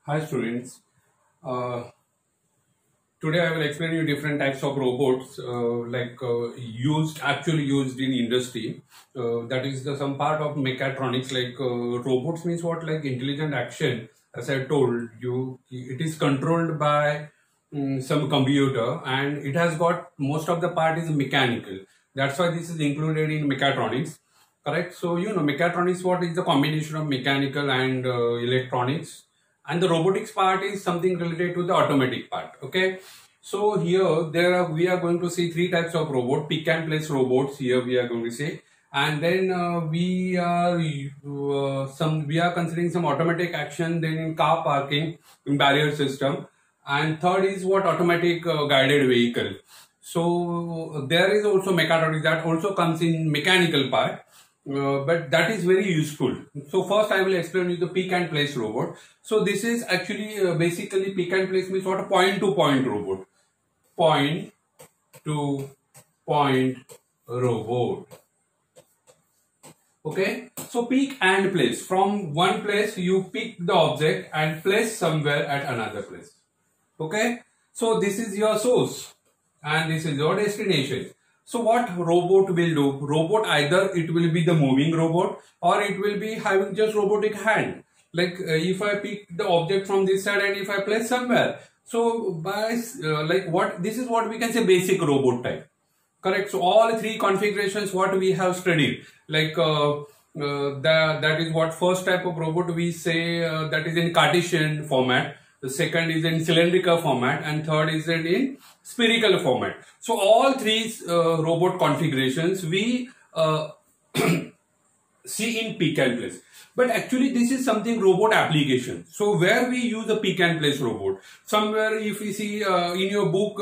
Hi students. Uh, Today I will explain you different types of robots actually used in industry. That is some part of mechatronics. Robots means what? Like intelligent action. As I told you, it is controlled by some computer, and it has got most of the part is mechanical. That's why this is included in mechatronics. Correct. So mechatronics. What is the combination of mechanical and electronics? And the robotics part is something related to the automatic part. Okay, so here we are going to see three types of robot: pick and place robots. Here we are going to say, and then we are considering some automatic action, then in car parking, in barrier system, and third is what automatic guided vehicle. So there is also mechatronics that also comes in mechanical part, but that is very useful. So first I will explain you the pick and place robot. So this is actually basically pick and place means what? A point to point robot. Point to point robot. Okay, so pick and place. From one place you pick the object and place somewhere at another place. Okay, so this is your source and this is your destination. So what robot will do? Robot, either it will be the moving robot or it will be having just robotic hand. If I pick the object from this side and if I place somewhere, so by this is what we can say basic robot type. Correct. So all three configurations what we have studied, that is what first type of robot we say, that is in Cartesian format. The second is in cylindrical format, and third is in spherical format. So all three robot configurations we see in pick and place. But actually this is something robot application. So where we use a pick and place robot, somewhere if you see in your book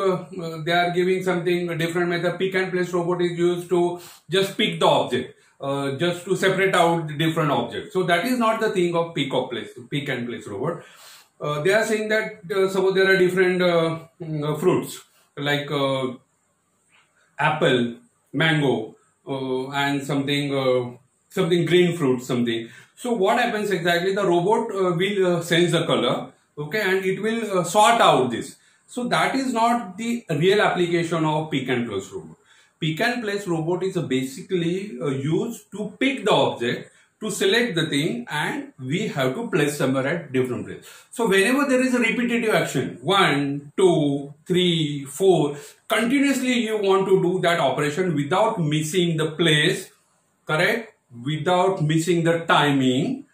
they are giving something different method. Pick and place robot is used to just pick the object, just to separate out the different objects. So that is not the thing of pick and place robot. They are saying that suppose there are different fruits like apple, mango, and something green fruit, something. So what happens exactly? The robot will sense the color, okay, and it will sort out this. So that is not the real application of pick and place robot. Pick and place robot is basically used to pick the object, to select the thing, and we have to place somewhere at different place. So whenever there is a repetitive action, 1, 2, 3, 4, continuously you want to do that operation without missing the place, correct? Without missing the timing,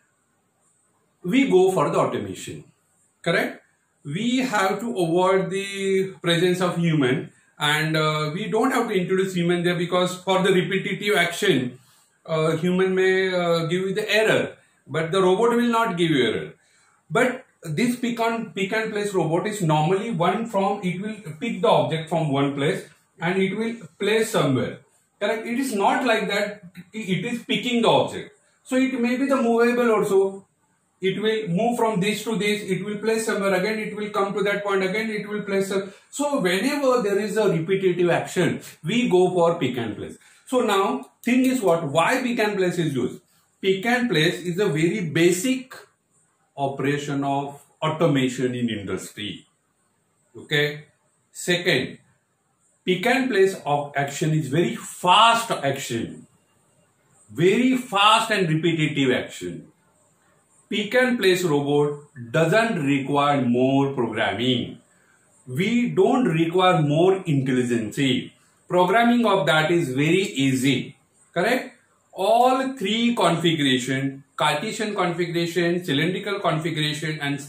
we go for the automation, correct? We have to avoid the presence of human, and we don't have to introduce human there, because for the repetitive action, human may give you the error, but the robot will not give you error. But this pick and place robot is normally it will pick the object from one place and it will place somewhere. Correct? It is not like that it is picking the object. So it may be the movable also. It will move from this to this, it will place somewhere, again it will come to that point, again it will place. So whenever there is a repetitive action, we go for pick and place. So now thing is what? Why pick and place is used? Pick and place is a very basic operation of automation in industry. Okay. Second, pick and place of action is very fast action, very fast and repetitive action. Pick and place robot doesn't require more programming. We don't require more intelligence. Programming of that is very easy, correct? All three configuration, Cartesian configuration, cylindrical configuration, and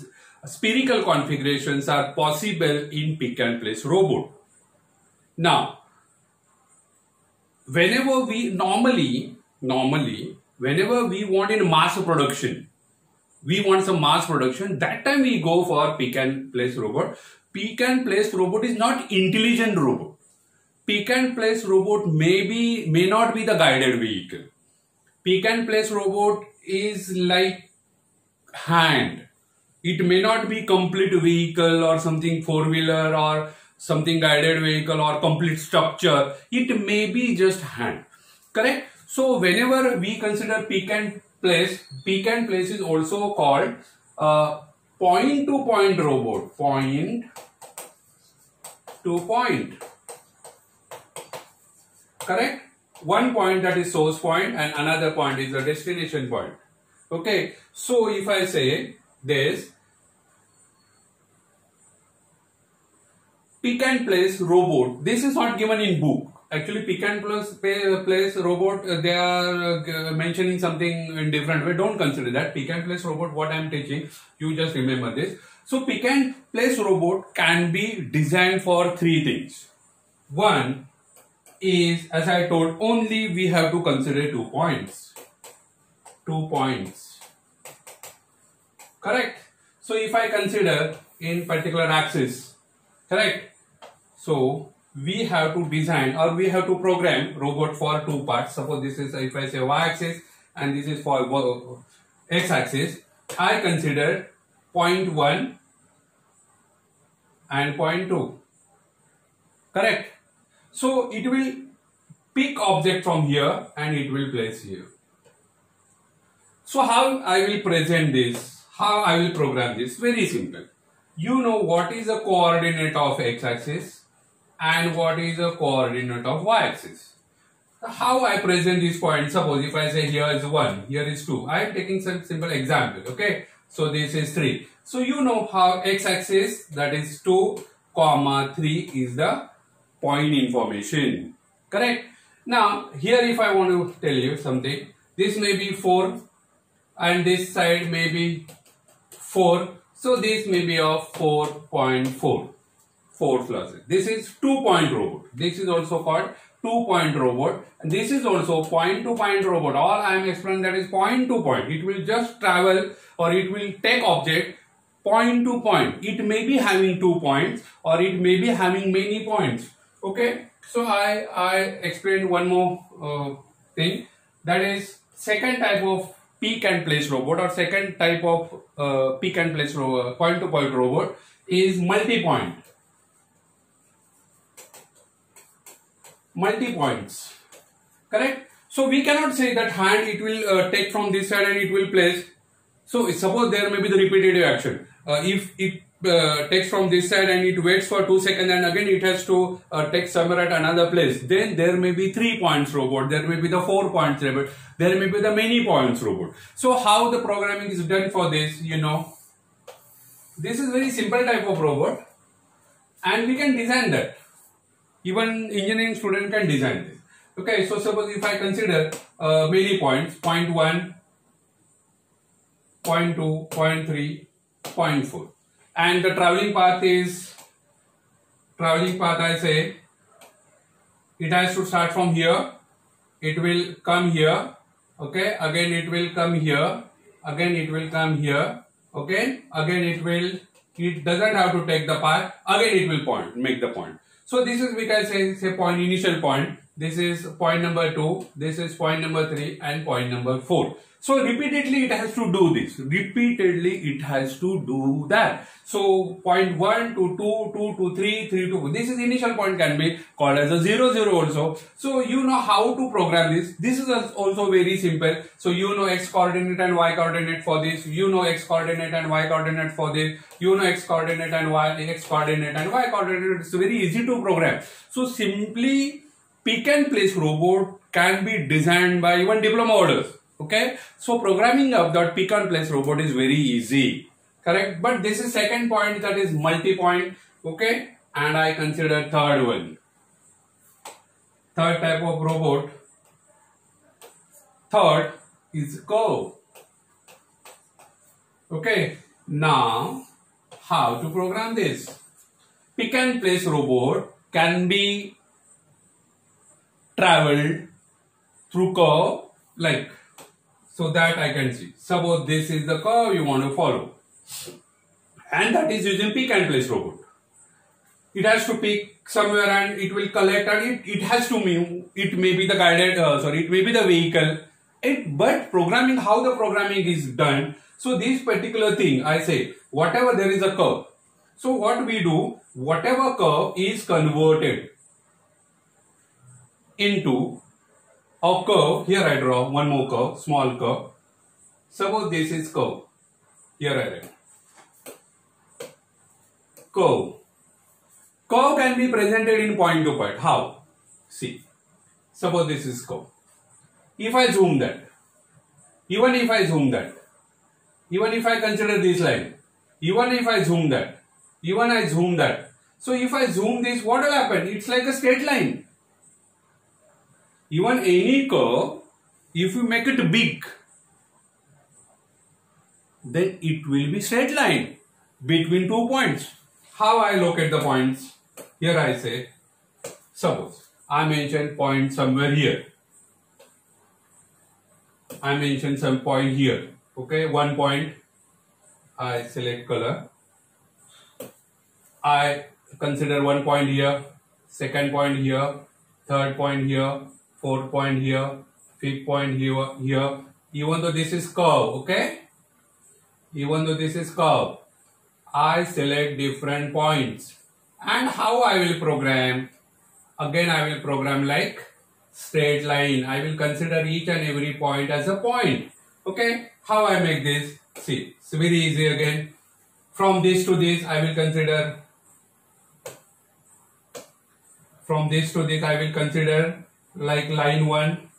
spherical configurations are possible in pick and place robot. Now, whenever we normally, whenever we want in mass production, that time we go for pick and place robot. Pick and place robot is not intelligent robot. Pick and place robot may not be the guided vehicle. Pick and place robot is like hand. It may not be complete vehicle or something four-wheeler or something guided vehicle or complete structure. It may be just hand. Correct? So whenever we consider pick and place is also called point to point robot, point to point, correct? One point, that is source point, and another point is the destination point. Okay, so if I say this pick and place robot, this is not given in book. Actually, pick and place robot, they are mentioning something in different way. Don't consider that. Pick and place robot, what I am teaching, you just remember this. So pick and place robot can be designed for three things. One is, as I told, only we have to consider 2 points. 2 points. Correct? So if I consider in particular axis, correct? So we have to design or we have to program robot for 2 parts. Suppose this is, if I say y-axis and this is for x-axis, I consider point 1 and point 2. Correct? So it will pick object from here and it will place here. So how I will present this? How I will program this? Very simple. You know what is the coordinate of x-axis and what is the coordinate of y-axis. How I present this point? Suppose if I say here is 1, here is 2. I am taking some simple example. Okay. So this is 3. So you know how x-axis, that is 2, 3 is the point information. Correct? Now here if I want to tell you something, this may be 4 and this side may be 4. So this may be of 4.4. 4 plus. This is 2-point robot. This is also called 2-point robot. And this is also point to point robot. All I am explaining, that is point to point. It will just travel or it will take object point to point. It may be having 2 points or it may be having many points. Okay. So I explained one more thing, that is second type of pick and place robot or second type of pick and place robot, point to point robot is multi-point. Multi-points. Correct? So we cannot say that hand it will take from this side and it will place. So suppose there may be the repetitive action. If it takes from this side and it waits for 2 seconds and again it has to take somewhere at another place, then there may be 3 points robot, there may be the 4 points robot, there may be the many points robot. So how the programming is done for this, you know, this is very simple type of robot and we can design that. Even engineering student can design this. Okay, so suppose if I consider many points, point 1, point 2, point 3, point 4. And the traveling path I say, it has to start from here, it will come here, okay, again it will come here, again it will come here, okay, again it doesn't have to take the path, again it will make the point. So this is, we can say point, initial point, this is point number 2, this is point number 3 and point number 4. So repeatedly it has to do this, repeatedly it has to do that. So point 1 to 2, 2 to 3, 3 to 4. This is initial point, can be called as a 0, 0 also. So you know how to program this. This is also very simple. So you know x coordinate and y coordinate for this. You know x coordinate and y coordinate for this. You know x coordinate and x coordinate and y coordinate. It's very easy to program. So simply pick and place robot can be designed by even diploma holders. Okay, so programming of that pick and place robot is very easy, correct? But this is second point, that is multi-point. Okay, and I consider third one. Third type of robot. Third is curve. Okay, now how to program this? Pick and place robot can be traveled through curve like. So that I can see. Suppose this is the curve you want to follow. And that is using pick and place robot. It has to pick somewhere and it will collect and it has to move. It may be the guided, it may be the vehicle. But programming, how the programming is done. So this particular thing, I say, whatever there is a curve. So what we do, whatever curve is converted into a curve, here I draw one more curve, small curve. Suppose this is curve. Here I write. curve. Curve can be presented in point to point. How? See, suppose this is curve. If I zoom that, even if I zoom that, even if I consider this line, even if I zoom that, even I zoom that. So if I zoom this, what will happen? It's like a straight line. Even any curve, if you make it big, then it will be straight line between 2 points. How I locate the points? Here I say, suppose I mention point somewhere here. I mention some point here. Okay, 1 point. I select color. I consider 1 point here, 2nd point here, 3rd point here, 4th point here, 5th point here. Even though this is curve, okay? Even though this is curve, I select different points. And how I will program? Again, I will program like straight line. I will consider each and every point as a point. Okay? How I make this? See, it's very easy again. From this to this, I will consider. From this to this, I will consider like line 1.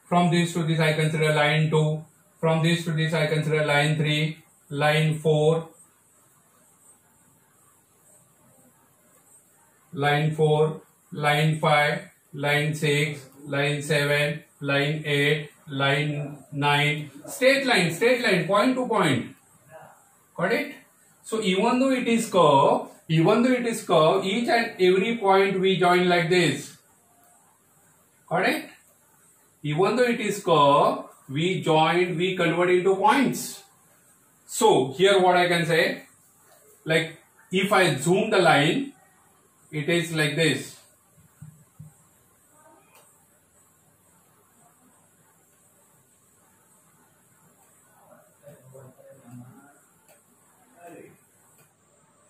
From this to this, I consider line 2. From this to this, I consider line 3, line 4, line 4, line 5, line 6, line 7, line 8, line 9. Straight line, point to point. Got it? So even though it is curve, each and every point we join like this. Got it? Even though it is curve, we convert into points. So here what I can say, like if I zoom the line, it is like this.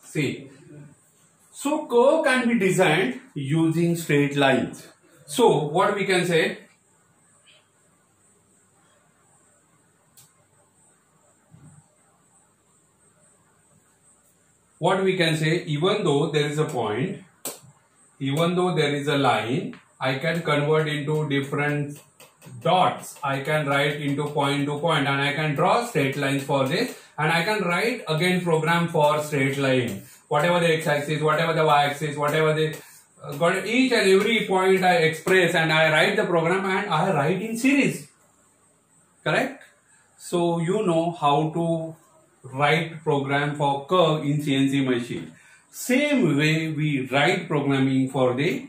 See, so curve can be designed using straight lines. So what we can say, even though there is a point, even though there is a line, I can convert into different dots. I can write into point to point, and I can draw straight lines for this, and I can write again program for straight line. Whatever the x-axis, whatever the y-axis, whatever the got each and every point I express, and I write the program, and I write in series. Correct? So you know how to write program for curve in CNC machine. Same way we write programming for the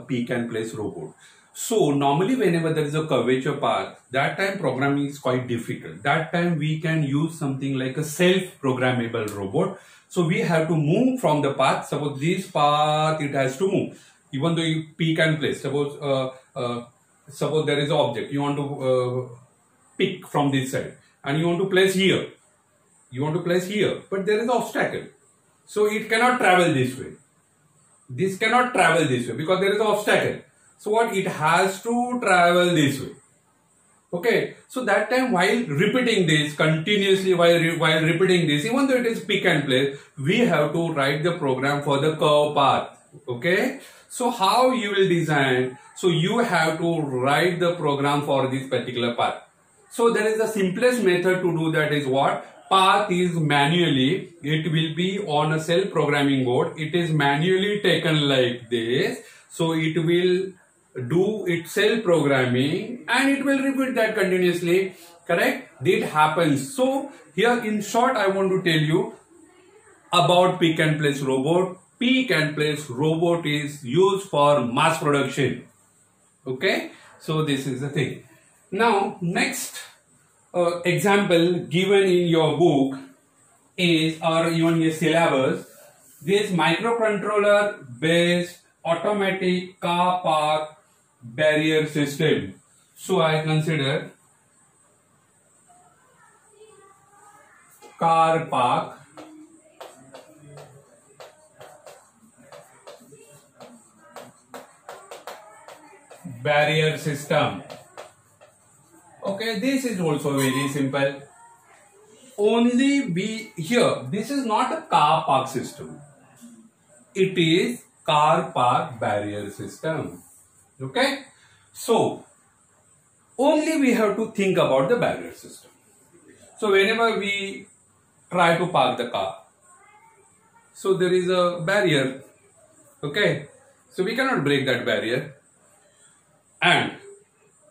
pick and place robot. So normally whenever there is a curvature path, that time programming is quite difficult. That time we can use something like a self-programmable robot. So we have to move from the path. Suppose this path, it has to move. Even though you pick and place, suppose there is an object, you want to pick from this side and you want to place here. You want to place here, but there is an obstacle. So it cannot travel this way. This cannot travel this way because there is an obstacle. So what? It has to travel this way. Okay. So that time while repeating this continuously, while repeating this, even though it is pick and place, we have to write the program for the curve path. Okay. So how you will design? So you have to write the program for this particular path. So there is the simplest method to do that is what? Path is manually, it will be on a self-programming board. It is manually taken like this. So it will do its self-programming and it will repeat that continuously. Correct? It happens. So here in short, I want to tell you about pick and place robot. Pick and place robot is used for mass production. Okay? So this is the thing. Now next example given in your book is, or even your syllabus, this microcontroller based automatic car park barrier system. So I consider car park barrier system. Okay, this is also very simple. Only be here. This is not a car park system. it is car park barrier system. Okay, so only we have to think about the barrier system. So whenever we try to park the car, so there is a barrier. Okay, so we cannot break that barrier. And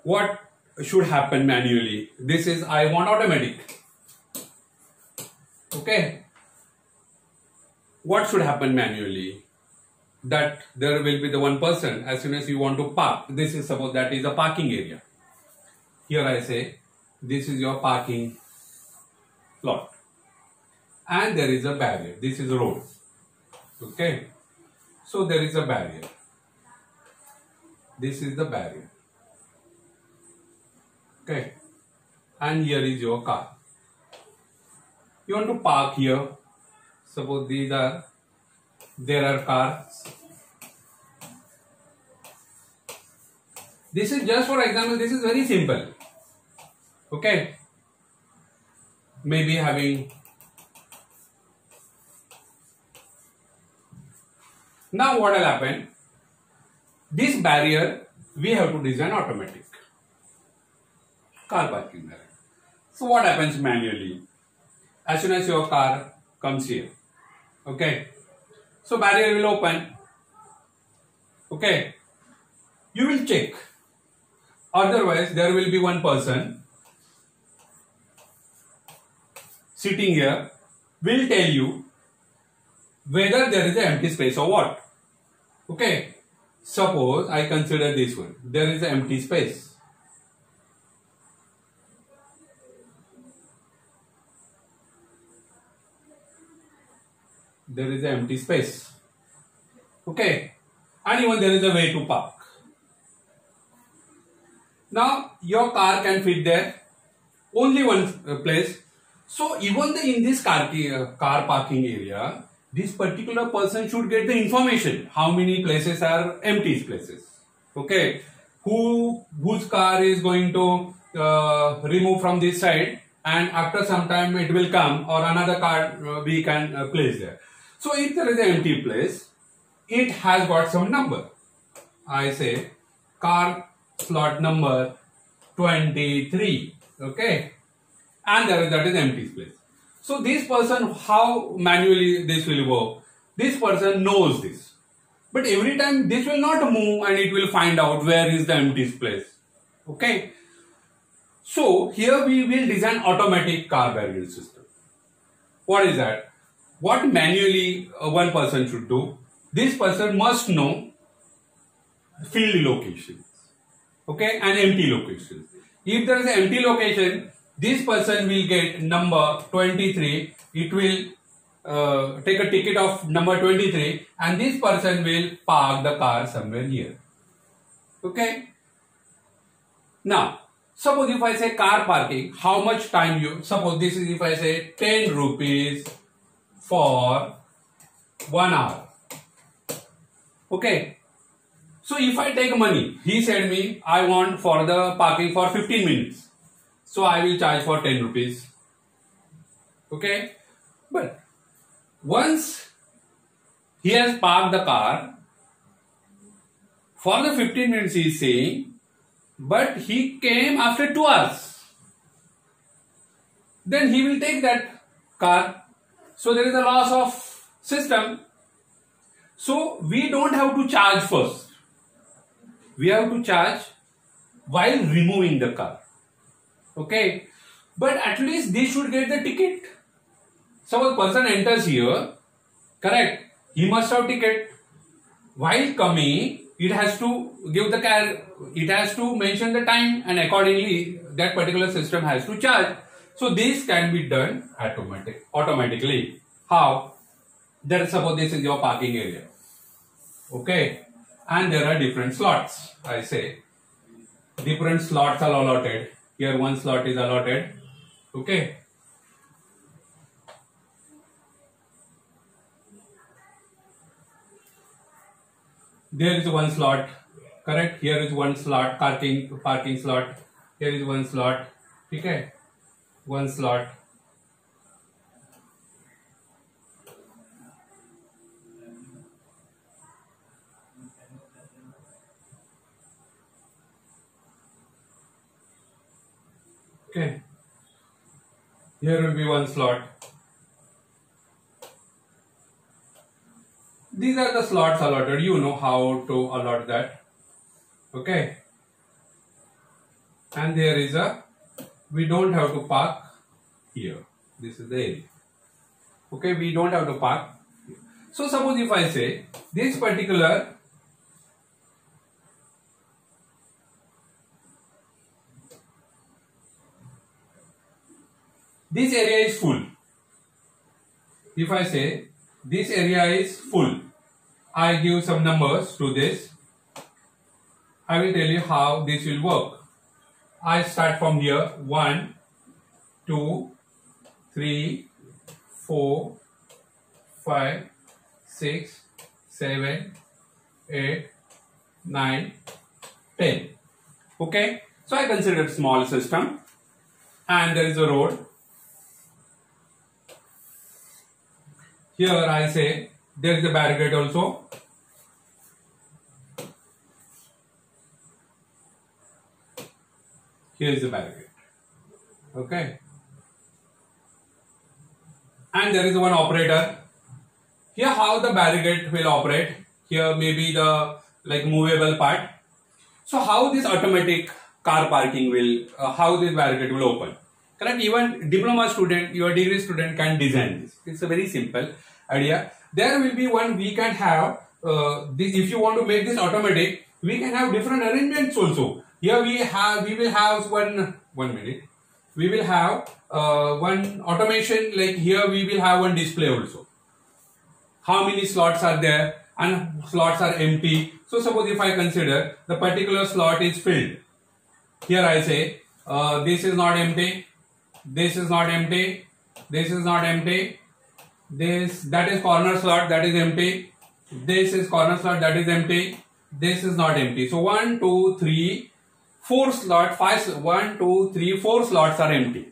what should happen manually? This is I want automatic. Okay, what should happen manually? That there will be the one person as soon as you want to park. This is suppose that is a parking area. Here I say this is your parking lot and there is a barrier. This is a road. Okay, so there is a barrier. This is the barrier. Okay, and here is your car. You want to park here. Suppose there are cars. This is just for example, this is very simple. Okay, maybe having. Now what will happen? This barrier we have to design automatic. Car parking barrier. So what happens manually? As soon as your car comes here, okay, so barrier will open. Okay, you will check. Otherwise, there will be one person sitting here will tell you whether there is an empty space or what. Okay, suppose I consider this one. There is an empty space. There is an empty space. Okay, and even there is a way to park. Now your car can fit there, only one place. So even in this car parking area, this particular person should get the information how many places are empty places. Okay, whose car is going to remove from this side, and after some time it will come or another car we can place there. So if there is an empty place, it has got some number. I say car slot number 23. Okay, and that is empty space. So this person, how manually this will work? This person knows this, but every time this will not move and it will find out where is the empty space. Okay, so here we will design automatic car barrier system. What is that? What manually one person should do? This person must know field locations, okay, and empty locations. If there is an empty location, this person will get number 23. It will take a ticket of number 23, and this person will park the car somewhere here. Okay. Now, suppose if I say car parking, how much time you, suppose this is if I say 10 rupees for 1 hour. Okay. So if I take money, he said me, I want for the parking for 15 minutes. So I will charge for 10 rupees. Okay. But once he has parked the car, for the 15 minutes he is saying, but he came after 2 hours. Then he will take that car. So there is a loss of system. So we don't have to charge first. We have to charge while removing the car. Okay. But at least they should get the ticket. So a person enters here, correct? He must have ticket. While coming, it has to give the car, it has to mention the time, and accordingly that particular system has to charge. So this can be done automatically. How? There, suppose this is your parking area. Okay. And there are different slots. I say different slots are allotted. Here one slot is allotted. Okay. There is one slot, correct? Here is one slot, parking slot. Here is one slot. Okay. One slot. Okay. Here will be one slot. These are the slots allotted. You know how to allot that. Okay. And there is we don't have to park here. This is the area. Okay, we don't have to park here. So suppose if I say this particular this area is full. If I say this area is full, I give some numbers to this. I will tell you how this will work. I start from here 1, 2, 3, 4, 5, 6, 7, 8, 9, 10. Okay. So I consider small system and there is a road. Here I say there is a barricade also. Here is the barricade. Okay. And there is one operator. Here how the barricade will operate. Here maybe the like movable part. So how this automatic car parking will, how this barricade will open. Correct? Even diploma student, your degree student can design this. It's a very simple idea. There will be one we can have, if you want to make this automatic, we can have different arrangements also. Here we will have one minute. We will have one automation, like here we will have one display also. How many slots are there and slots are empty. So suppose if I consider the particular slot is filled. Here I say this is not empty, this is not empty, this is not empty, that is corner slot, that is empty, this is corner slot, that is empty, this is not empty. So 1, 2, 3, 4 slot, 1, 2, 3, 4 slots are empty.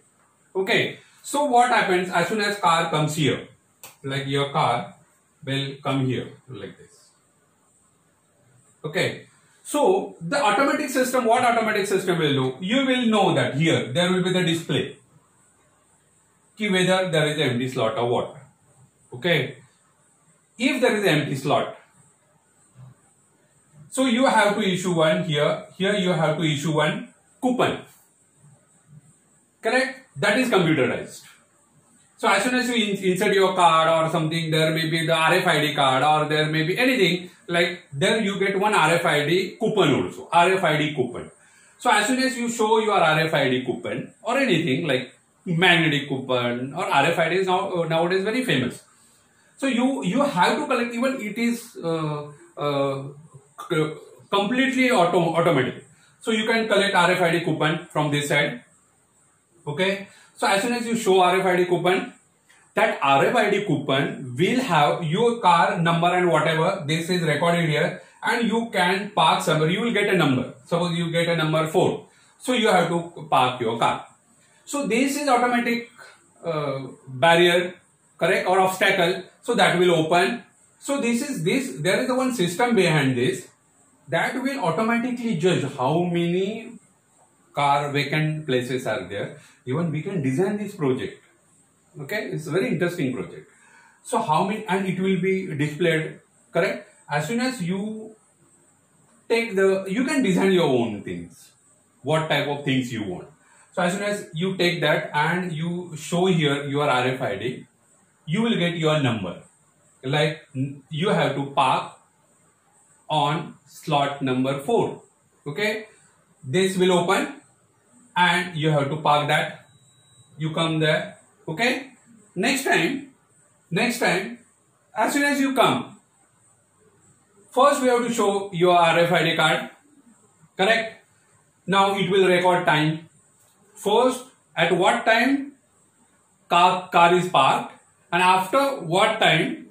Okay. So what happens as soon as car comes here, like your car will come here like this. Okay. So the automatic system, what automatic system will do? You will know that here there will be the display whether there is an empty slot or what. Okay. If there is an empty slot, so you have to issue one here. Here you have to issue one coupon. Correct? That is computerized. So as soon as you insert your card or something, there may be the RFID card or there may be anything, like there you get one RFID coupon also. RFID coupon. So as soon as you show your RFID coupon or anything like magnetic coupon or RFID is nowadays very famous. So you have to collect, even it is completely automatic. So you can collect RFID coupon from this side. Okay. So as soon as you show RFID coupon, that RFID coupon will have your car number and whatever this is recorded here, and you can park somewhere. You will get a number. Suppose you get a number 4. So you have to park your car. So this is automatic barrier, correct, or obstacle. So that will open. So there is one system behind this that will automatically judge how many car vacant places are there. Even we can design this project. Okay, it's a very interesting project. So how many, and it will be displayed, correct? As soon as you take you can design your own things, what type of things you want. So as soon as you take that and you show here your RFID, you will get your number. Like you have to park on slot number 4. Okay, this will open and you have to park that. You come there. Okay. Next time, as soon as you come, first we have to show your RFID card. Correct. Now it will record time. First, at what time car is parked, and after what time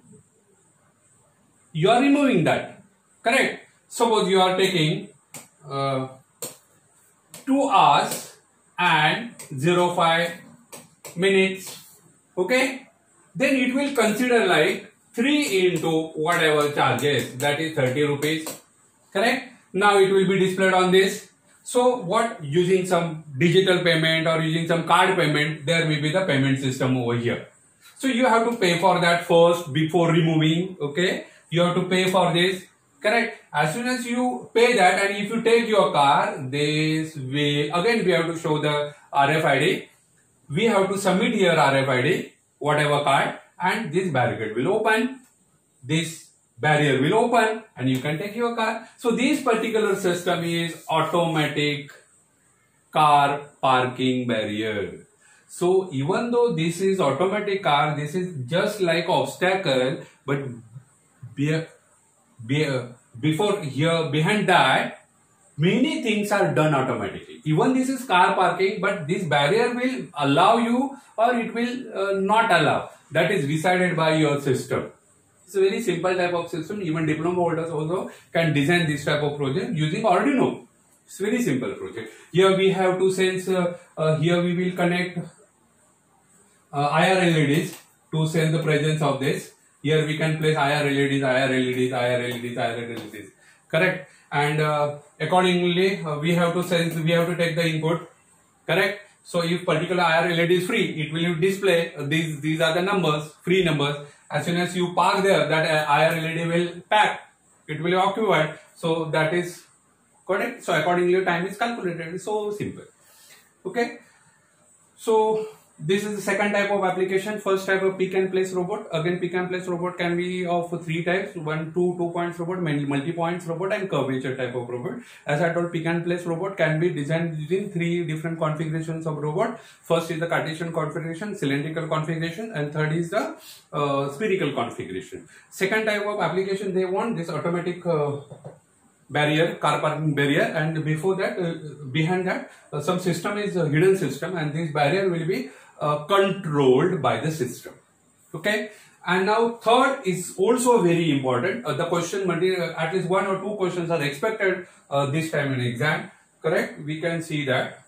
you are removing that. Correct. Suppose you are taking 2 hours and 05 minutes. Okay. Then it will consider like 3 into whatever charges, that is 30 rupees. Correct. Now it will be displayed on this. So what, using some digital payment or using some card payment, there will be the payment system over here. So you have to pay for that first before removing, okay? You have to pay for this, correct? As soon as you pay that, and if you take your car, this will, again we have to show the RFID. We have to submit here RFID, whatever card, and this barricade will open. This barrier will open and you can take your car. So this particular system is automatic car parking barrier. So even though this is automatic car, this is just like obstacle, but before here, behind that, many things are done automatically. Even this is car parking, but this barrier will allow you or it will not allow. That is decided by your system. It's a very simple type of system. Even diploma holders also can design this type of project using Arduino. It's very simple project. Here we have to sense, here we will connect IR LEDs to sense the presence of this. Here we can place IR LEDs, IR LEDs, IR LEDs, IR LEDs. Correct? And accordingly, we have to sense, we have to take the input. Correct? So if particular IR LED is free, it will display these are the numbers, free numbers. As soon as you park there, that IR LED will pack. It will be occupied. So that is correct. So accordingly, time is calculated. It's so simple. Okay. So this is the second type of application. First type of pick and place robot. Again, pick and place robot can be of three types: 1, 2, 2 points robot, multi-points robot, and curvature type of robot. As I told, pick and place robot can be designed using three different configurations of robot. First is the Cartesian configuration, cylindrical configuration, and third is the spherical configuration. Second type of application, they want this automatic barrier, car parking barrier, and before that, behind that, some system is a hidden system, and this barrier will be controlled by the system. Okay, and now third is also very important. The question material, at least 1 or 2 questions are expected this time in exam. Correct? We can see that.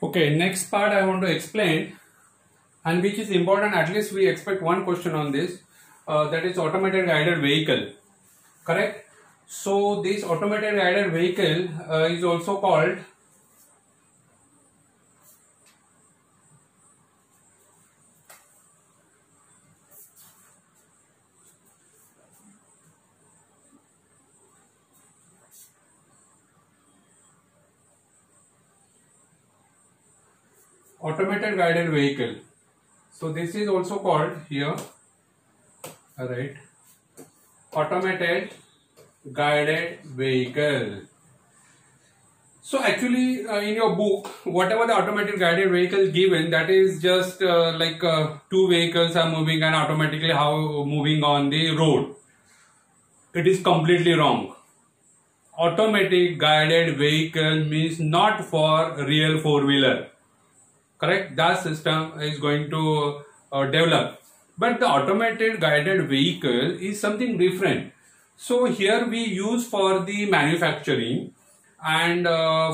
Okay, next part I want to explain, and which is important. At least we expect 1 question on this. That is automated guided vehicle. Correct? So this automated guided vehicle is also called automated guided vehicle. So this is also called here, alright, automated guided vehicle. So actually in your book, whatever the automated guided vehicle given, that is just like 2 vehicles are moving and automatically how moving on the road. It is completely wrong. Automatic guided vehicle means not for real 4-wheeler. Correct? That system is going to develop. But the automated guided vehicle is something different. So here we use for the manufacturing and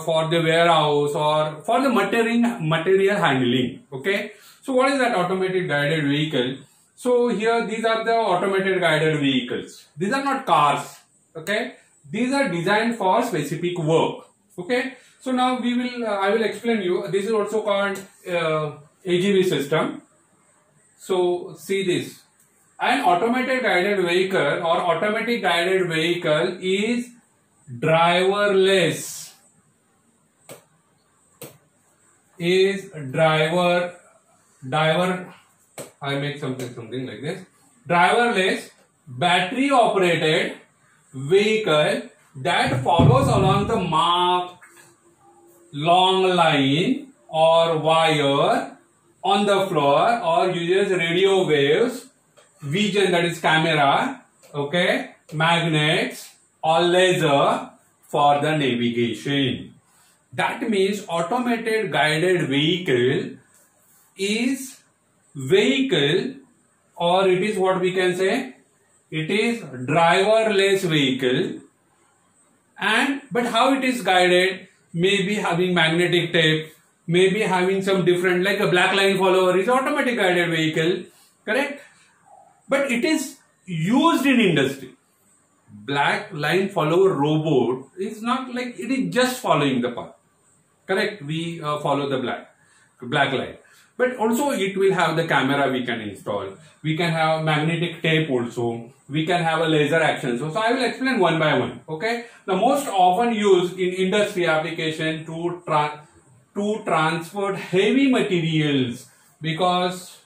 for the warehouse or for the material handling. Okay. So what is that automated guided vehicle? So here these are the automated guided vehicles. These are not cars. Okay. These are designed for specific work. Okay. So now we will, I will explain you. This is also called AGV system. So see this. An automated guided vehicle or automatic guided vehicle is driverless. I make something like this. Driverless, battery operated vehicle that follows along the marked long line or wire on the floor or uses radio waves, vision, that is camera, okay, magnets or laser for the navigation. That means automated guided vehicle is vehicle, or it is what we can say, it is driverless vehicle. And but how it is guided? Maybe having magnetic tape, maybe having some different, like a black line follower is automatic guided vehicle, correct? But it is used in industry. Black line follower robot is not like it is just following the path. Correct? We follow the black line. But also it will have the camera we can install. We can have magnetic tape also. We can have a laser action. So I will explain one by one. Okay. The most often used in industry application to transport heavy materials, because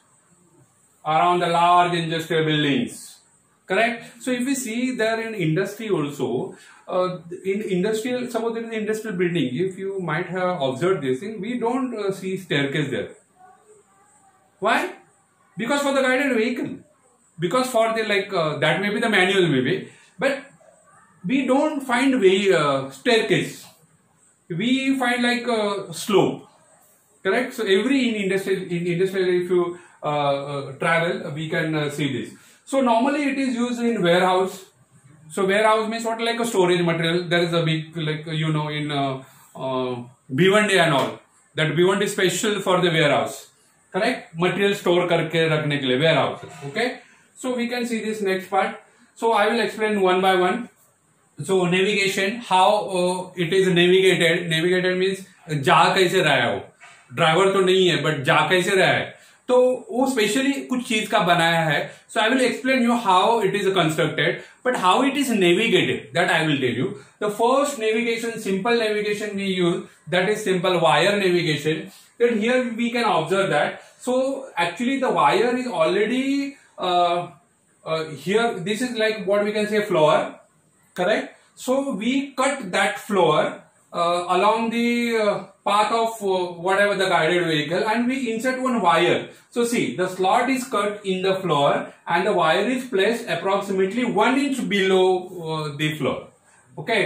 around the large industrial buildings. Correct. So if we see there in industry also, in industrial, suppose there is an industrial building, if you might have observed this thing, we don't see staircase there. Why? Because for the guided vehicle, because for the that may be the manual maybe, but we don't find staircase. We find like a slope. Correct. So every in industrial if you travel, we can see this. So normally it is used in warehouse. So warehouse means what, like a storage material. There is a big in B1D and all. That B1D is special for the warehouse. Correct? Material store करके रखने के लिए warehouse. Okay. So we can see this next part. So I will explain one by one. So navigation, how it is navigated. Navigated means जा कैसे रहा है वो. Driver तो नहीं है, बट जा कैसे रहा है, तो वो स्पेशली कुछ चीज का बनाया है. So I will explain you how it is constructed, but how it is navigated that I will tell you. The first navigation, simple navigation we use, that is simple wire navigation. Then here we can observe that. So actually the wire is already here. This is like what we can say floor, correct? So we cut that floor along the path of whatever the guided vehicle, and we insert one wire. So see, the slot is cut in the floor and the wire is placed approximately 1 inch below the floor. Okay.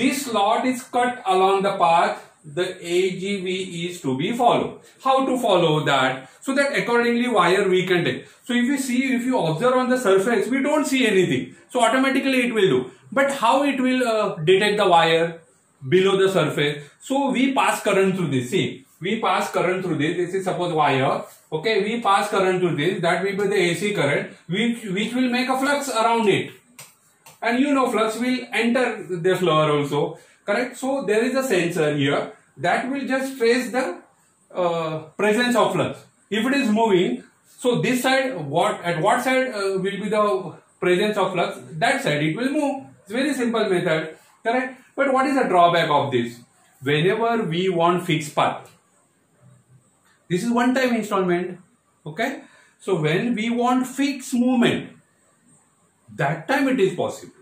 This slot is cut along the path. The AGV is to be followed. How to follow that? So that accordingly wire we can take. So if you see, if you observe on the surface, we don't see anything. So automatically it will do. But how it will detect the wire below the surface? So we pass current through this. See, we pass current through this. This is suppose wire. Okay, we pass current through this. That will be the AC current, which will make a flux around it. And you know, flux will enter the floor also. Correct. So there is a sensor here that will just trace the presence of flux. If it is moving, so this side, at what side will be the presence of flux? That side it will move. It's very simple method. Correct. But what is the drawback of this? Whenever we want fixed path, this is one time installment. Okay. So when we want fixed movement, that time it is possible.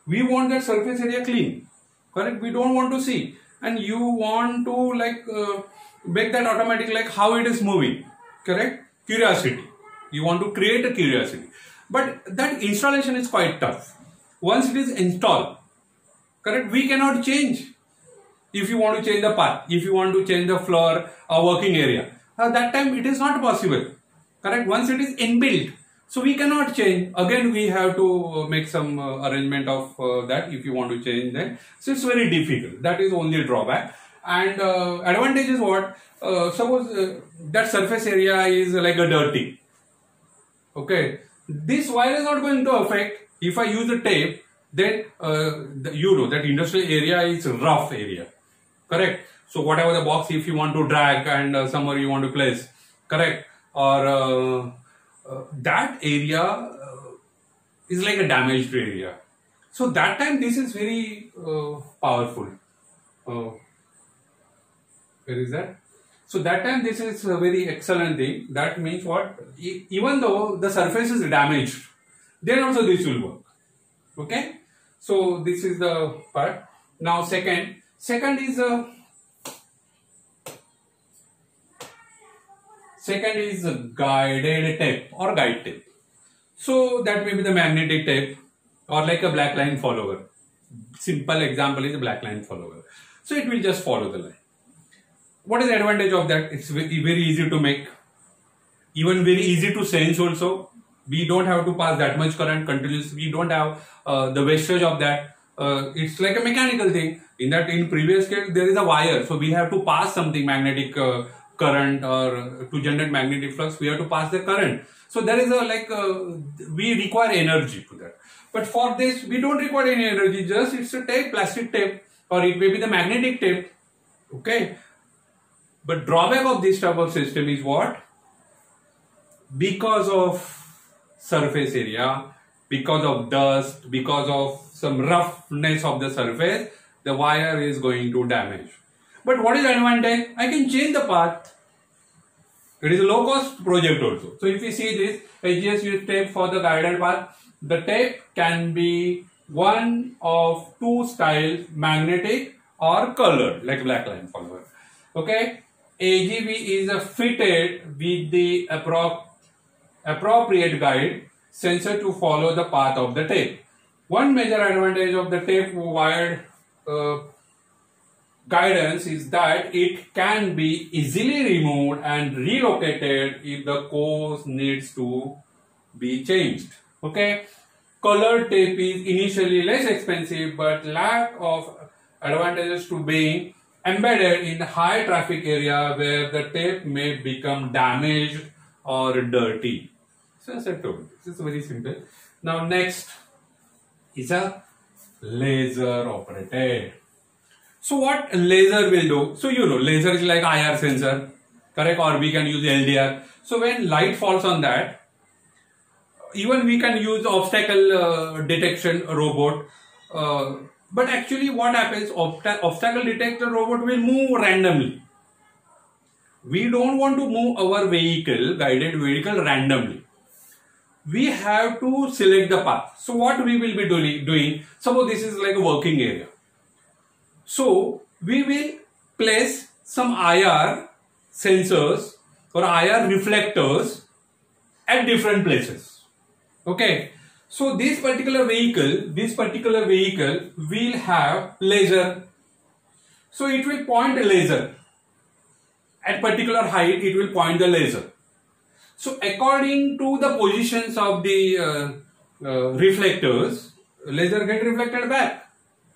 We want that surface area clean. Correct. We don't want to see, and you want to make that automatic, like how it is moving. Correct. Curiosity. You want to create a curiosity, but that installation is quite tough. Once it is installed, correct, we cannot change. If you want to change the path, if you want to change the floor or working area, that time it is not possible. Correct. Once it is inbuilt, so we cannot change. Again, we have to make some arrangement of that if you want to change that. So it's very difficult. That is only a drawback. And advantage is what? Suppose that surface area is like a dirty. Okay. This wire is not going to affect. If I use the tape, then you know that industrial area is rough area. Correct. So whatever the box, if you want to drag and somewhere you want to place, correct, or that area is like a damaged area. So that time this is very powerful. Where is that? So that time this is a very excellent thing. That means what? Even though the surface is damaged, then also this will work. Okay. So this is the part. Now second is a guided tape or guide tape. So that may be the magnetic tape or like a black line follower. Simple example is a black line follower. So it will just follow the line. What is the advantage of that? It's very easy to make, even very easy to sense also. We don't have to pass that much current continuously. We don't have the wastage of that. It's like a mechanical thing. In previous case there is a wire, so we have to pass something magnetic current or to generate magnetic flux, we have to pass the current. So there is we require energy to that. But for this, we don't require any energy, just it's a tape, plastic tape, or it may be the magnetic tape. Okay. But drawback of this type of system is what? Because of surface area, because of dust, because of some roughness of the surface, the wire is going to damage. But what is the advantage? I can change the path. It is a low cost project also. So if you see this, HGS use tape for the guided path. The tape can be one of two styles, magnetic or colored, like black line follower. Okay. AGV is fitted with the appropriate guide sensor to follow the path of the tape. One major advantage of the tape wired guidance is that it can be easily removed and relocated if the course needs to be changed. Okay, colored tape is initially less expensive but lack of advantages to being embedded in high traffic area where the tape may become damaged or dirty. So as I told, this is very simple. Now next is a laser operated. So what laser will do? So you know laser is like IR sensor, correct? Or we can use LDR. So when light falls on that, even we can use obstacle detection robot. But actually what happens, obstacle detector robot will move randomly. We don't want to move our vehicle, guided vehicle randomly. We have to select the path. So what we will be doing, suppose this is like a working area. So we will place some IR sensors or IR reflectors at different places. Okay. So this particular vehicle will have laser. So it will point a laser. At particular height, it will point the laser. So according to the positions of the reflectors, laser get reflected back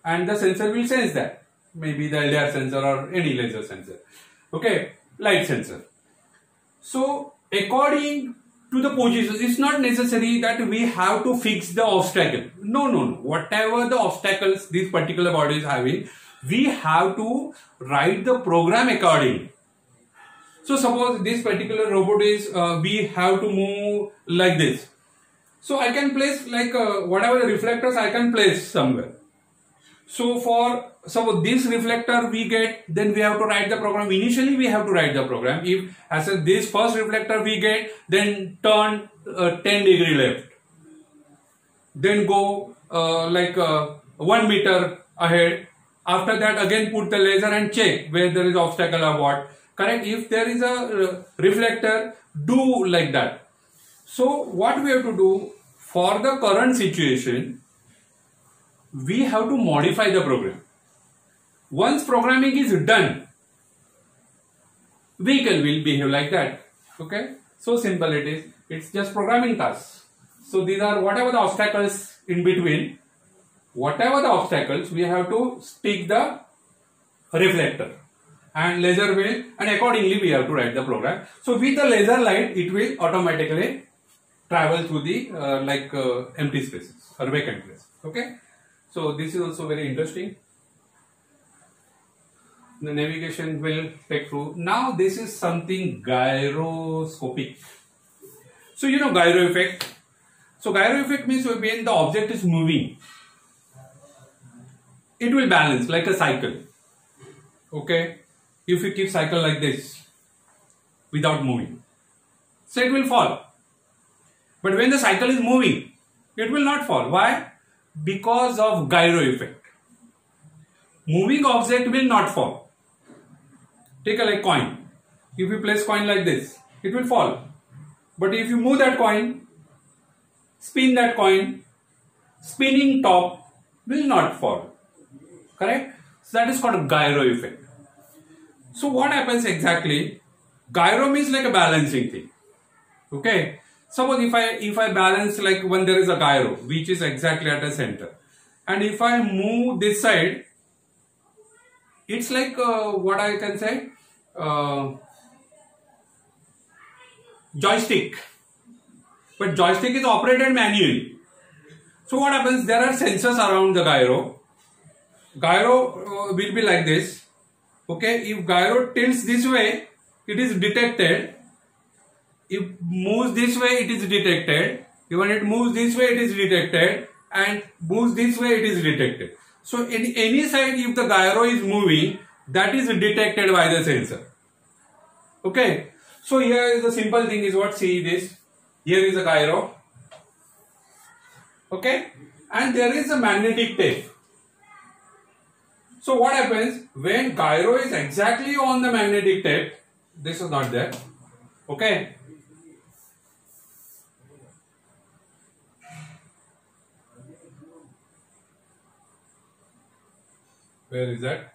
and the sensor will sense that. Maybe the LDR sensor or any laser sensor. Okay, light sensor. So according to the positions, it's not necessary that we have to fix the obstacle. No. Whatever the obstacles this particular body is having, we have to write the program accordingly. So suppose this particular robot is, we have to move like this. So I can place like whatever the reflectors I can place somewhere. So for suppose this reflector we get, then we have to write the program. Initially we have to write the program. If as this first reflector we get, then turn 10 degree left. Then go 1 meter ahead. After that again put the laser and check where there is obstacle or what. Correct? If there is a reflector, do like that. So what we have to do for the current situation, we have to modify the program. Once programming is done, vehicle will behave like that. Okay? So simple it is. It's just programming tasks. So these are whatever the obstacles in between. Whatever the obstacles, we have to stick the reflector. And laser will, and accordingly we have to write the program. So with the laser light, it will automatically travel through the empty spaces or vacant places. Okay. So this is also very interesting. The navigation will take through. Now this is something gyroscopic. So you know gyro effect. So gyro effect means when the object is moving, it will balance like a cycle. Okay. If you keep cycle like this without moving, so it will fall. But when the cycle is moving, it will not fall. Why? Because of gyro effect. Moving object will not fall. Take a like coin. If you place coin like this, it will fall. But if you move that coin, spin that coin, spinning top will not fall. Correct? So that is called a gyro effect. So what happens exactly? Gyro means like a balancing thing. Okay. Suppose if I balance like when there is a gyro which is exactly at the center, and if I move this side, it's like what I can say. joystick, but joystick is operated manually. So what happens? There are sensors around the gyro. Gyro will be like this. Okay, if gyro tilts this way, it is detected. If moves this way, it is detected. Even it moves this way, it is detected, and moves this way, it is detected. So in any side, if the gyro is moving, that is detected by the sensor. Okay. So here is the simple thing is what, see this. Here is a gyro. Okay. And there is a magnetic tape. So what happens when gyro is exactly on the magnetic tape? This is not there. Okay. Where is that?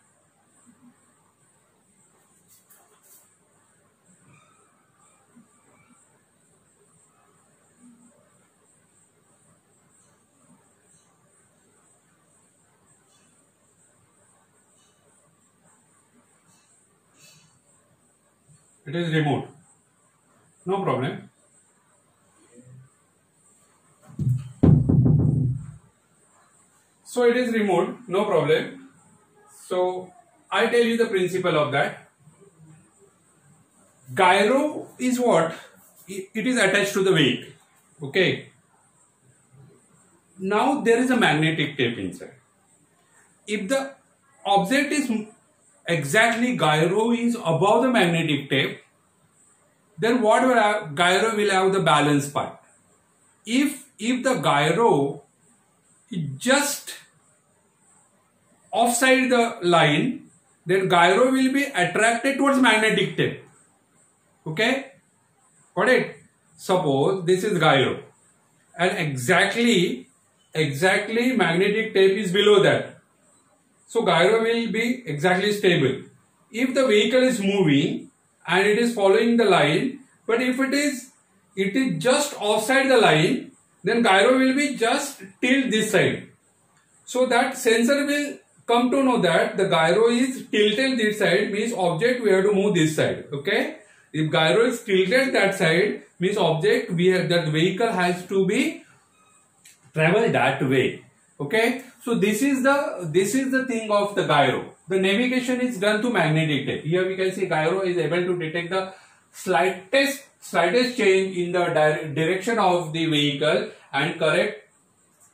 It is removed. No problem. So it is removed. No problem. So I tell you the principle of that. Gyro is what? It is attached to the vehicle. Okay. Now there is a magnetic tape inside. If the object is exactly gyro is above the magnetic tape, then what will have? Gyro will have the balance part. If the gyro is just offside the line, then gyro will be attracted towards magnetic tape. Okay, got it? Suppose this is gyro and exactly magnetic tape is below that. So gyro will be exactly stable. If the vehicle is moving and it is following the line, but if it is just offside the line, then gyro will be just tilt this side. So that sensor will come to know that the gyro is tilted this side, means object we have to move this side. Okay. If gyro is tilted that side, means object that vehicle has to be travel that way. Okay. So this is the thing of the gyro. The navigation is done to magnetic tape. Here we can see gyro is able to detect the slightest change in the direction of the vehicle and correct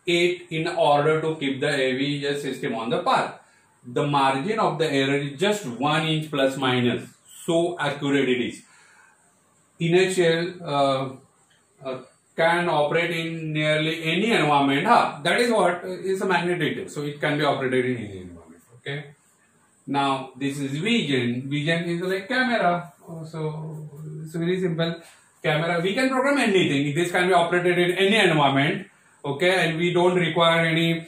it in order to keep the AVS system on the path. The margin of the error is just 1 inch plus minus. So accurate it is. Inertial can operate in nearly any environment. That is what is a magnetic tape. So it can be operated in any environment. Okay. Now this is vision. Vision is like camera. So it's very simple. Camera, we can program anything. This can be operated in any environment. Okay, and we don't require any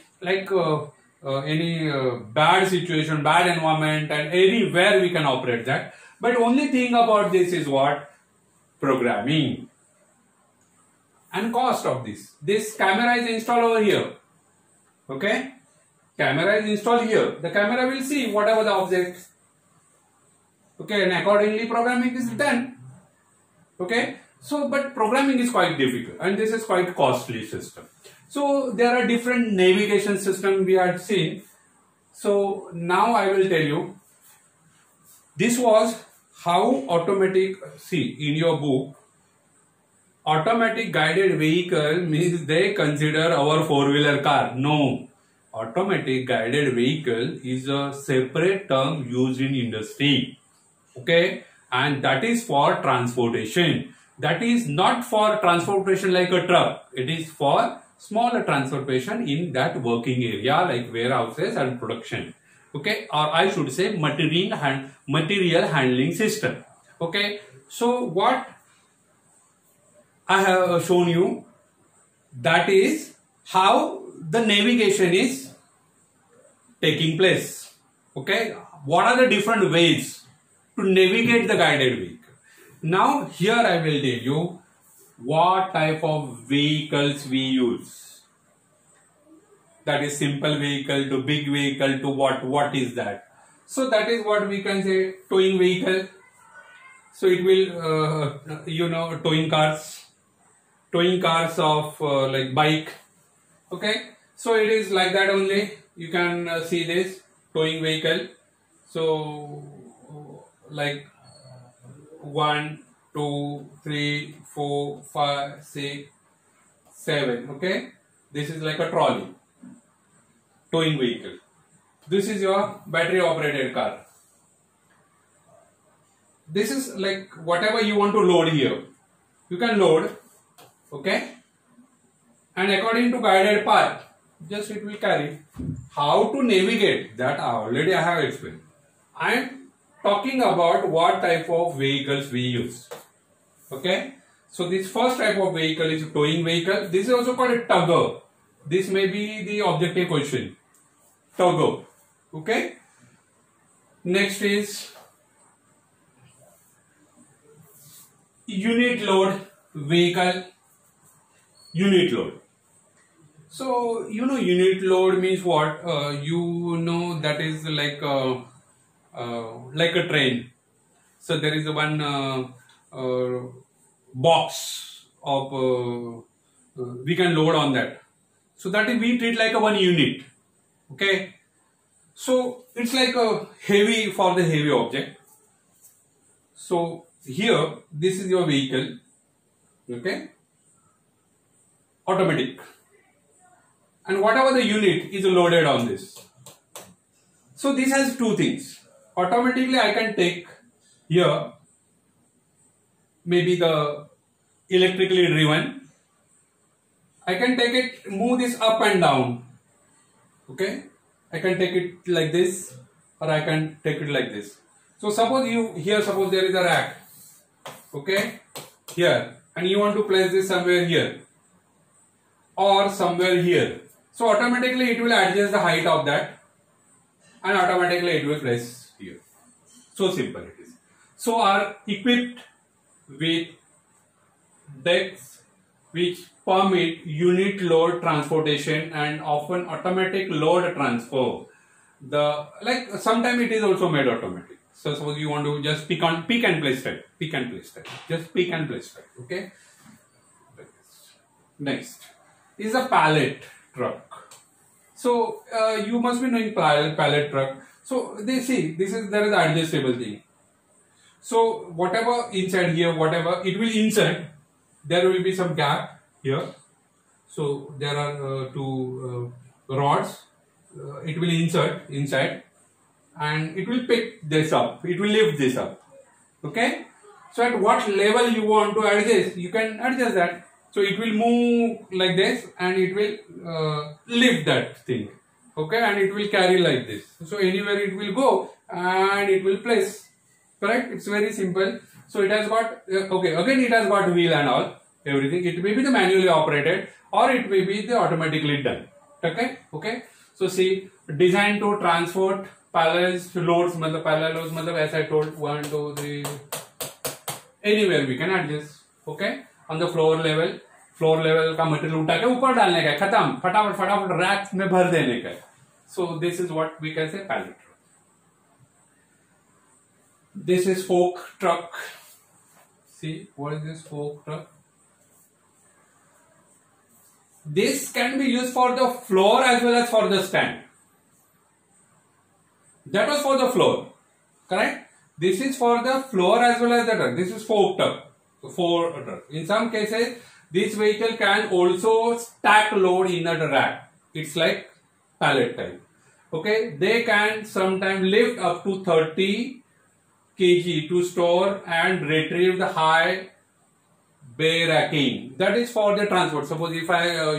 bad situation, bad environment, and anywhere we can operate that. But only thing about this is what? Programming and cost of this. This camera is installed over here. Okay, camera is installed here. The camera will see whatever the object. Okay, and accordingly programming is done. Okay, so but programming is quite difficult and this is quite costly system. So there are different navigation systems we had seen. So now I will tell you, this was how automatic, see in your book, automatic guided vehicle means they consider our four-wheeler car. No, automatic guided vehicle is a separate term used in industry. Okay, and that is for transportation. That is not for transportation like a truck. It is for smaller transportation in that working area like warehouses and production. Okay, or I should say material handling system. Okay, so what I have shown you, that is how the navigation is taking place. Okay, what are the different ways to navigate the guided vehicle? Now here I will tell you what type of vehicles we use. That is simple vehicle to big vehicle to what is that? So that is what we can say towing vehicle. So it will, towing cars of like bike. Okay, so it is like that only. You can see this towing vehicle. So like 1, 2, 3, 4, 5, 6, 7. Okay, this is like a trolley, towing vehicle. This is your battery operated car. This is like whatever you want to load here, you can load. Okay, and according to guided path, just it will carry. How to navigate, that already I have explained. I am talking about what type of vehicles we use. Okay, so this first type of vehicle is a towing vehicle. This is also called a tugger. This may be the objective question. Tugger. Okay, next is unit load vehicle. Unit load. So unit load means what? That is like a train. So there is one box of we can load on that. So that is we treat like a one unit. Okay. So it's like a heavy for the heavy object. So here this is your vehicle. Okay. Automatic. And whatever the unit is loaded on this. So this has two things. Automatically I can take here maybe the electrically driven. I can take it, move this up and down. Okay, I can take it like this, or I can take it like this. So suppose suppose there is a rack. Okay, here, and you want to place this somewhere here or somewhere here. So automatically it will adjust the height of that, and automatically it will place here. So simple it is. So are equipped with decks which permit unit load transportation and often automatic load transfer. Sometimes it is also made automatic. So suppose you want to just pick and place type, just pick and place type. Okay. Next is a pallet truck. So you must be knowing pallet truck. So there is adjustable thing. So whatever inside here, whatever it will insert, there will be some gap here. So there are two rods. It will insert inside, and it will pick this up. It will lift this up. Okay. So at what level you want to adjust, you can adjust that. So it will move like this, and it will lift that thing. Okay, and it will carry like this. So anywhere it will go, and it will place. Correct? It's very simple. So it has got, again it has got wheel and all, everything. It may be the manually operated, or it may be the automatically done. Okay. So see, designed to transport pallets, loads, as I told, 1, 2, 3, anywhere we can adjust. Okay. On the floor level का material उठा के ऊपर डालने का, खत्म, फटाफट rack में भर देने का. So this is what we can say pallet truck. This is fork truck. See, what is this fork truck? This can be used for the floor as well as for the stand. That was for the floor, correct? This is for the floor as well as the truck. This is fork truck. In some cases, this vehicle can also stack load in the rack. It's like pallet type. Okay, they can sometimes lift up to 30 kg to store and retrieve the high bay racking. That is for the transport. Suppose if I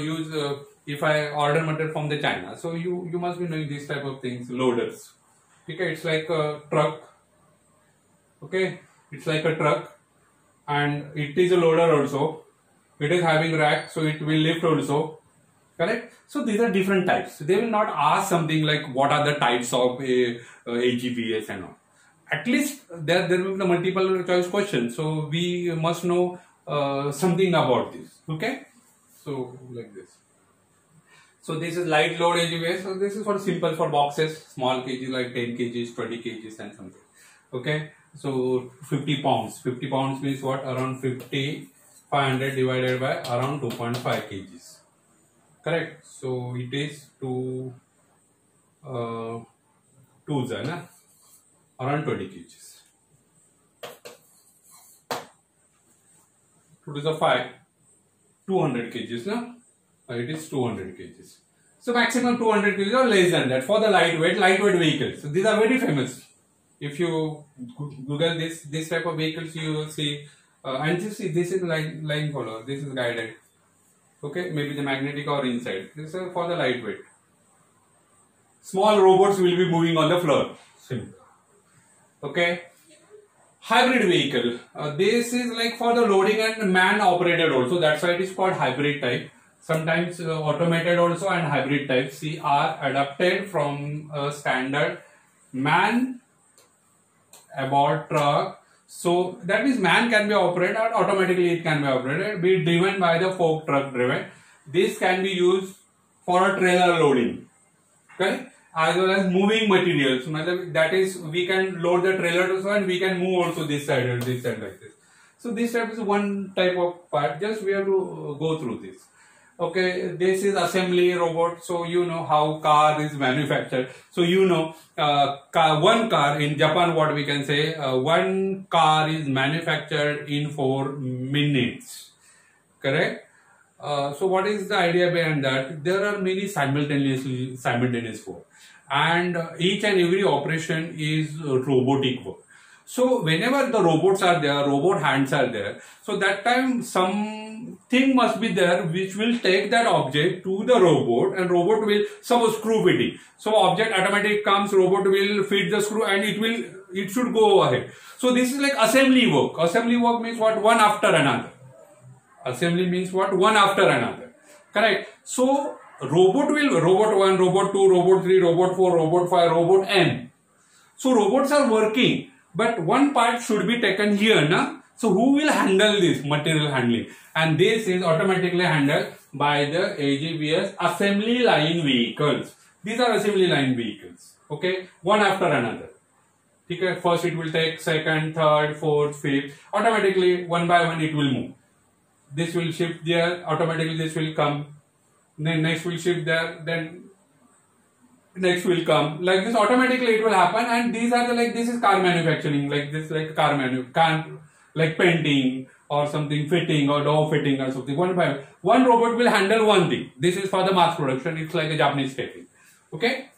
if I order material from the China, so you must be knowing these type of things, loaders. Okay, it's like a truck. Okay, it's like a truck. And it is a loader also. It is having rack, so it will lift also. Correct? So these are different types. They will not ask something like what are the types of AGVS and all. At least there will be the multiple choice questions. So we must know something about this. Okay? So like this. So this is light load AGVS. So this is for simple for boxes, small kg like 10 kgs, 20 kgs and something. Okay? So 50 pounds. 50 pounds means what? Around 50, 500 divided by around 2.5 kgs. Correct. So it is 2 na? Around 20 kgs. 2 to the 5, 200 kgs. Na? It is 200 kgs. So maximum 200 kgs or less than that for the lightweight vehicles. So these are very famous. If you Google this type of vehicles, you will see, and you see this is line follower, this is guided. Okay, maybe the magnetic or inside. This is for the lightweight. Small robots will be moving on the floor. Simple. Okay. Hybrid vehicle. This is like for the loading and man operated also. That's why it is called hybrid type. Sometimes automated also and hybrid type C are adapted from a standard man aboard truck. So that means man can be operated or automatically it can be operated, be driven by the fork truck driven. This can be used for a trailer loading. Okay, as well as moving materials. That is, we can load the trailer also and we can move also this side or this side like this. So this type is one type of part. Just we have to go through this. Okay, this is assembly robot. So you know how car is manufactured. So you know, one car in Japan, what we can say, one car is manufactured in 4 minutes. Correct? So what is the idea behind that? There are many simultaneous work, and each and every operation is robotic work. So whenever the robots are there, robot hands are there, so that time something must be there which will take that object to the robot, and robot will, suppose screw fitting. So object automatic comes, robot will fit the screw and it should go ahead. So this is like assembly work. Assembly work means what? One after another. Assembly means what? One after another. Correct. So robot 1, robot 2, robot 3, robot 4, robot 5, robot n. So robots are working, but one part should be taken here, na? So who will handle this material handling? And this is automatically handled by the AGVS assembly line vehicles. These are assembly line vehicles. Okay, one after another. Okay, first it will take, second, third, fourth, fifth. Automatically, one by one it will move. This will shift there, automatically this will come. Then next will shift there, then next will come. Like this, automatically it will happen. And these are the, like, this is car manufacturing, like this, like car like painting or something, fitting or door fitting or something. One by one robot will handle one thing. This is for the mass production. It's like a Japanese technique. Okay.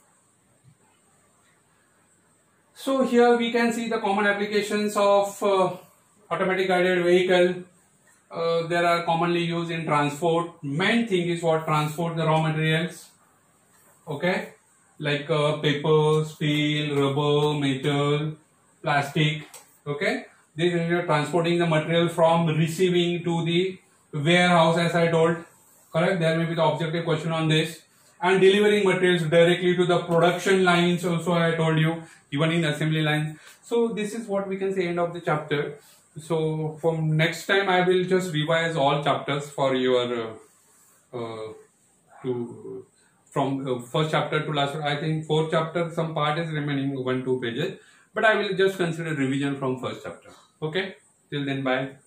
So here we can see the common applications of automatic guided vehicle. There are commonly used in transport. Main thing is what? Transport the raw materials. Okay, like paper, steel, rubber, metal, plastic. Okay, this is transporting the material from receiving to the warehouse, as I told. Correct. There may be the objective question on this. And delivering materials directly to the production lines also, I told you, even in assembly lines. So this is what we can say end of the chapter. So from next time I will just revise all chapters for your from first chapter to last. I think fourth chapter some part is remaining, 1-2 pages, but I will just consider revision from first chapter. Okay, till then, bye.